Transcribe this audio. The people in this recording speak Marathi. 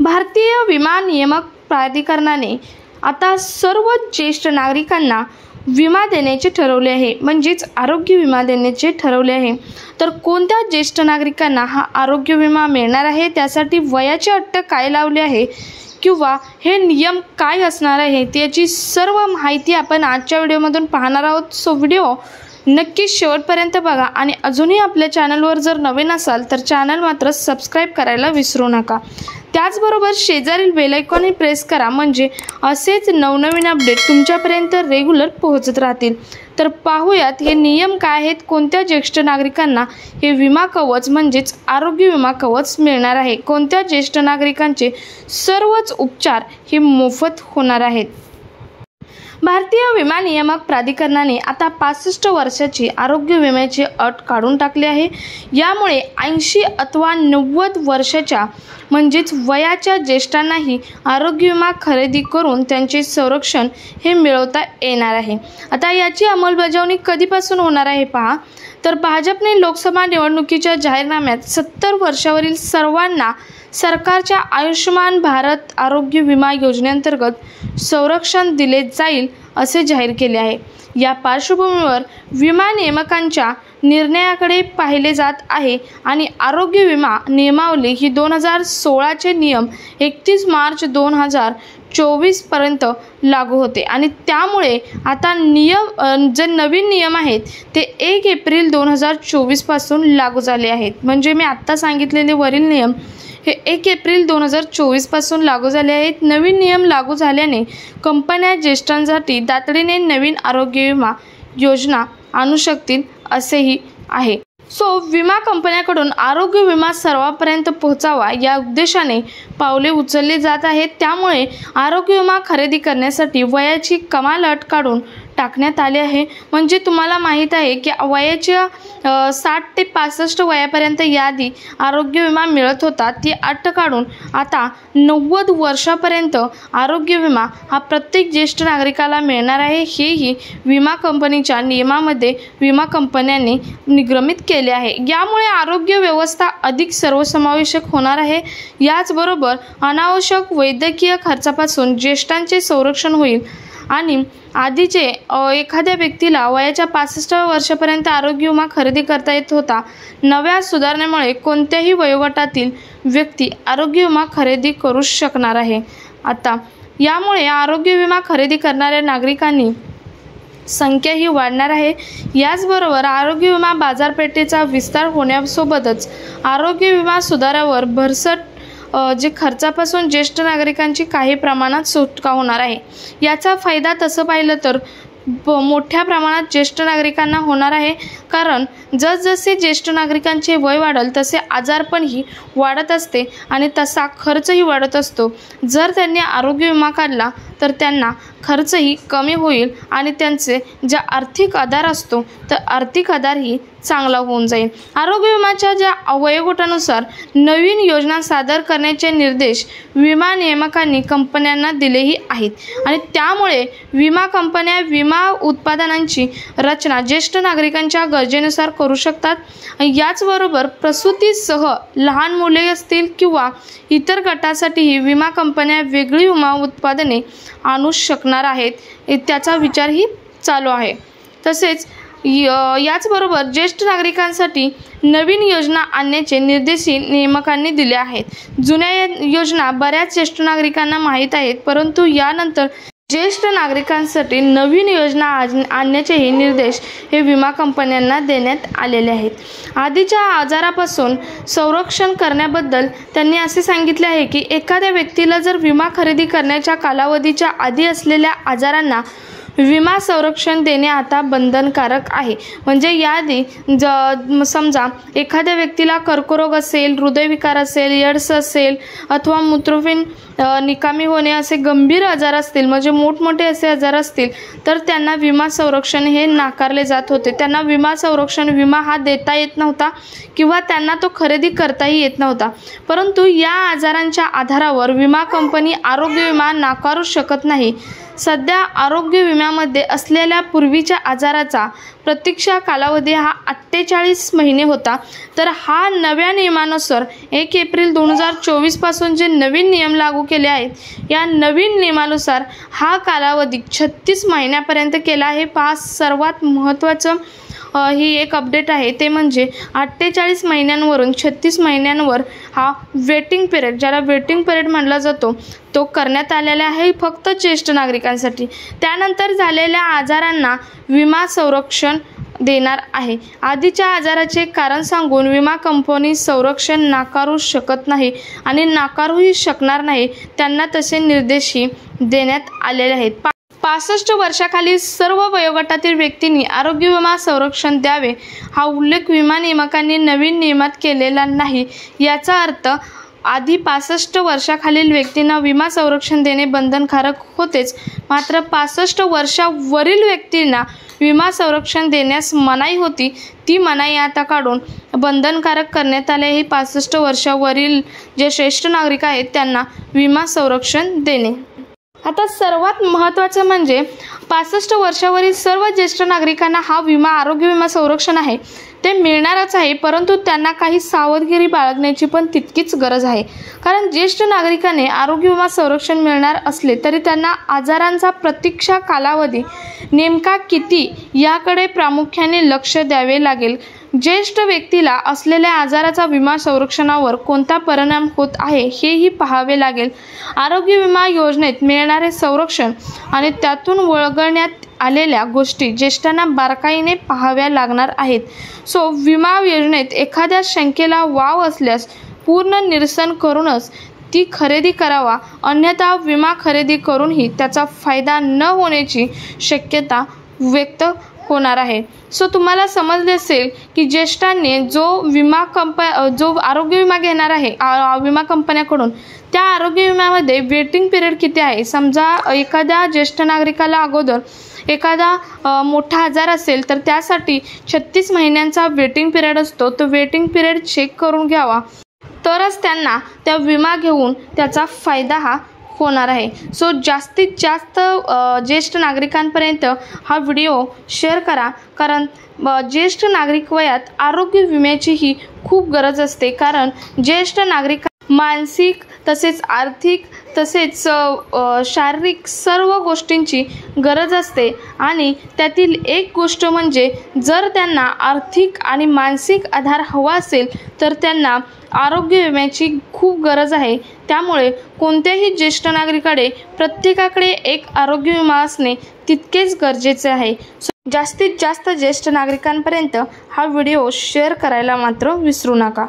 भारतीय विमा नियामक प्राधिकरणाने आता सर्व ज्येष्ठ नागरिकांना विमा देण्याचे ठरवले आहे, म्हणजेच आरोग्य विमा देण्याचे ठरवले आहे। तर कोणत्या ज्येष्ठ नागरिकांना हा आरोग्य विमा मिळणार आहे, त्यासाठी वयाची अट काय लावली आहे किंवा हे नियम काय असणार आहे त्याची सर्व माहिती आपण आजच्या व्हिडिओमधून पाहणार आहोत। सो व्हिडिओ नक्की शेवटपर्यंत बघा आणि अजूनही आपल्या चॅनलवर जर नवीन असाल तर चॅनल मात्र सबस्क्राइब करायला विसरू नका। त्याचबरोबर शेजारील बेल आयकॉन प्रेस करा, म्हणजे असेच नवनवीन अपडेट तुमच्यापर्यंत रेग्युलर पोहोचत राहतील। तर पाहूयात हे नियम काय आहेत, कोणत्या ज्येष्ठ नागरिकांना हे विमा कवच म्हणजेच आरोग्य विमा कवच मिळणार आहे, कोणत्या ज्येष्ठ नागरिकांचे सर्वच उपचार हे मोफत होणार आहेत। भारतीय विमा नियामक प्राधिकरणाने आता 65 वर्षाची आरोग्य विम्याची अट काढून टाकली आहे। यामुळे 80 अथवा 90 वर्षाच्या म्हणजेच वयाच्या ज्येष्ठांनाही आरोग्य विमा खरेदी करून त्यांचे संरक्षण हे मिळवता येणार आहे। आता याची अंमलबजावणी कधीपासून होणार आहे पहा, तर भाजपने लोकसभा निवडणुकीच्या जाहीरनाम्यात 70 वर्षावरील सर्वांना सरकारच्या आयुष्यमान भारत आरोग्य विमा योजनेअंतर्गत संरक्षण दिले जाईल असे जाहीर केले आहे। या पार्श्वभूमीवर विमा नियामकांच्या निर्णयाकडे पाहिले जात आहे आणि आरोग्य विमा नियमावली ही 2016चे नियम 31 मार्च 2024 पर्यंत लागू होते आणि त्यामुळे आता जे नवीन नियम आहेत ते 1 एप्रिल 2024 पासून लागू झाले आहेत। म्हणजे मी आत्ता सांगितलेले वरील नियम हे 1 एप्रिल 2024 पासून लागू झाले आहेत। नवीन नियम लागू झाल्याने कंपन्या ज्येष्ठांसाठी तातडीने नवीन आरोग्य विमा योजना आणू शकतील असेही आहे। सो विमा कंपन्यांकडून आरोग्य विमा सर्वांपर्यंत पोहोचावा या उद्देशाने पावले उचलली जात आहेत। त्यामुळे आरोग्य विमा खरेदी करण्यासाठी वयाची कमाल अट काढून टाकण्यात आले आहे। म्हणजे तुम्हाला माहीत आहे की वयाच्या 60 ते 65 वयापर्यंत याआधी आरोग्य विमा मिळत होता, ती अट काढून आता 90 वर्षापर्यंत आरोग्य विमा हा प्रत्येक ज्येष्ठ नागरिकाला मिळणार आहे। हेही विमा कंपनीच्या नियमामध्ये विमा कंपन्यांनी निगमित केले आहे। यामुळे आरोग्य व्यवस्था अधिक सर्वसमावेशक होणार आहे। याचबरोबर अनावश्यक वैद्यकीय खर्चापासून ज्येष्ठांचे संरक्षण होईल आणि आधीचे एखाद्या व्यक्तीला वयाच्या 65 वर्षापर्यंत आरोग्य विमा खरेदी करता येत होता, नव्या सुधारणेमुळे कोणत्याही वयोगटातील व्यक्ती आरोग्य विमा खरेदी करू शकणार आहे। आता यामुळे आरोग्य विमा खरेदी करणाऱ्या नागरिकांनी संख्या ही वाढणार आहे। याचबरोबर आरोग्य विमा बाजारपेठेचा विस्तार होण्यासोबतच आरोग्य विमा सुधारावर भरसट जे खर्चापासून ज्येष्ठ नागरिकांची काही प्रमाणात सुटका होणार आहे। याचा फायदा तसं पाहिलं तर मोठ्या प्रमाणात ज्येष्ठ नागरिकांना होणार आहे, कारण जसजसे ज्येष्ठ नागरिकांचे वय वाढेल तसे आजारपणही वाढत असते आणि तसा खर्चही वाढत असतो। जर त्यांनी आरोग्य विमा काढला तर त्यांना खर्चही कमी होईल आणि त्यांचे जे आर्थिक आधार असतो तर आर्थिक आधारही चांगला होऊन जाईल। आरोग्य विम्याच्या ज्या वयोगटानुसार नवीन योजना सादर करण्याचे निर्देश विमा नियामकांनी कंपन्यांना दिलेही आहेत आणि त्यामुळे विमा कंपन्या विमा उत्पादनांची रचना ज्येष्ठ नागरिकांच्या गरजेनुसार करू शकतात। याचबरोबर प्रसूतीसह लहान मुले असतील किंवा इतर गटासाठीही विमा कंपन्या वेगळी विमा उत्पादने आणू शकणार आहेत, त्याचा विचारही चालू आहे। तसेच याचबरोबर ज्येष्ठ नागरिकांसाठी नवीन योजना आणण्याचे निर्देशही नियामकांनी दिले आहेत। जुन्या योजना बऱ्याच ज्येष्ठ नागरिकांना माहीत आहेत, परंतु यानंतर ज्येष्ठ नागरिकांसाठी नवीन योजना आणण्याचेही निर्देश हे विमा कंपन्यांना देण्यात आलेले आहेत। आधीच्या आजारापासून संरक्षण करण्याबद्दल त्यांनी असे सांगितले आहे की एखाद्या व्यक्तीला जर विमा खरेदी करण्याच्या कालावधीच्या आधी असलेल्या आजारांना विमा संरक्षण देणे आता बंधनकारक आहे। म्हणजे याआधी समजा एखाद्या व्यक्तीला कर्करोग असेल, हृदयविकार असेल, एड्स असेल अथवा मूत्रपिंड निकामी होणे असे गंभीर आजार असतील, म्हणजे मोठमोठे असे आजार असतील तर त्यांना विमा संरक्षण हे नाकारले जात होते। त्यांना विमा संरक्षण विमा हा देता येत नव्हता किंवा त्यांना तो खरेदी करताही येत नव्हता। परंतु या आजारांच्या आधारावर विमा कंपनी आरोग्य विमा नाकारू शकत नाही। सध्या आरोग्य विम्यामध्ये असलेल्या पूर्वीच्या आजाराचा प्रतीक्षा कालावधी हा 48 महिने होता, तर हा नव्या नियमानुसार 1 एप्रिल 2024 पासून जे नवीन नियम लागू केले आहेत, या नवीन नियमानुसार हा कालावधी 36 महिन्यापर्यंत केला आहे। पहा, सर्वात महत्त्वाचं ही एक अपडेट आहे, ते म्हणजे 48 महिन्यांवरून 36 महिन्यांवर हा वेटिंग पिरियड, ज्याला वेटिंग पिरियड म्हटला जातो, तो करण्यात आलेला आहे फक्त ज्येष्ठ नागरिकांसाठी। त्यानंतर झालेल्या आजारांना विमा संरक्षण देणार आहे। आधीच्या आजाराचे कारण सांगून विमा कंपनी संरक्षण नाकारू शकत नाही आणि नाकारूही शकणार नाही, त्यांना तसे निर्देशही देण्यात आलेले आहेत। 65 वर्षाखालील सर्व वयोगटातील व्यक्तींनी आरोग्य विमा संरक्षण द्यावे हा उल्लेख विमा नियामकांनी नवीन नियमात केलेला नाही। याचा अर्थ आधी 65 वर्षाखालील व्यक्तींना विमा संरक्षण देणे बंधनकारक होतेच, मात्र 65 वर्षावरील व्यक्तींना विमा संरक्षण देण्यास मनाई होती, ती मनाई आता काढून बंधनकारक करण्यात आले आहे। 65 वर्षावरील जे ज्येष्ठ नागरिक आहेत त्यांना विमा संरक्षण देणे। आता सर्वात महत्त्वाचं म्हणजे 65 वर्षावरील सर्व ज्येष्ठ नागरिकांना हा विमा, आरोग्य विमा संरक्षण आहे ते मिळणारच आहे, परंतु त्यांना काही सावधगिरी बाळगण्याची पण तितकीच गरज आहे। कारण ज्येष्ठ नागरिकांनी आरोग्य विमा संरक्षण मिळणार असले तरी त्यांना आजारांचा प्रतीक्षा कालावधी नेमका किती याकडे प्रामुख्याने लक्ष द्यावे लागेल। ज्येष्ठ व्यक्तीला असलेल्या आजाराचा विमा संरक्षणावर कोणता परिणाम होत आहे हेही पाहावे लागेल। आरोग्य विमा योजनेत मिळणारे संरक्षण आणि त्यातून वगळण्यात आलेल्या गोष्टी ज्येष्ठांना बारकाईने पाहाव्या लागणार आहेत। सो विमा योजनेत एखाद्या शंकेला वाव असल्यास पूर्ण निरसन करूनच ती खरेदी करावा, अन्यथा विमा खरेदी करूनही त्याचा फायदा न होण्याची शक्यता व्यक्त होणार आहे। सो तुम्हाला समजले असेल की ज्येष्ठांनी जो आरोग्य विमा घेणार आहे विमा कंपन्याकडून, त्या आरोग्य विम्यामध्ये वेटिंग पिरियड किती आहे। समजा एखाद्या ज्येष्ठ नागरिकाला अगोदर एखादा मोठा आजार असेल तर त्यासाठी 36 महिन्यांचा वेटिंग पिरियड असतो, तो वेटिंग पिरियड चेक करून घ्यावा, तरच त्यांना त्या विमा घेऊन त्याचा फायदा हा होणार आहे। सो जास्तीत जास्त ज्येष्ठ नागरिकांपर्यंत हा व्हिडिओ शेअर करा, कारण ज्येष्ठ नागरिक वयात आरोग्य विम्याचीही खूप गरज असते। कारण ज्येष्ठ नागरिक मानसिक तसेच आर्थिक तसेच शारीरिक सर्व गोष्टींची गरज असते आणि त्यातील एक गोष्ट म्हणजे जर त्यांना आर्थिक आणि मानसिक आधार हवा असेल तर त्यांना आरोग्य विम्याची खूप गरज आहे। त्यामुळे कोणत्याही ज्येष्ठ नागरिकाकडे प्रत्येकाकडे एक आरोग्य विमा असणे तितकेच गरजेचे आहे। जास्तीत जास्त ज्येष्ठ नागरिकांपर्यंत हा व्हिडिओ शेअर करायला मात्र विसरू नका।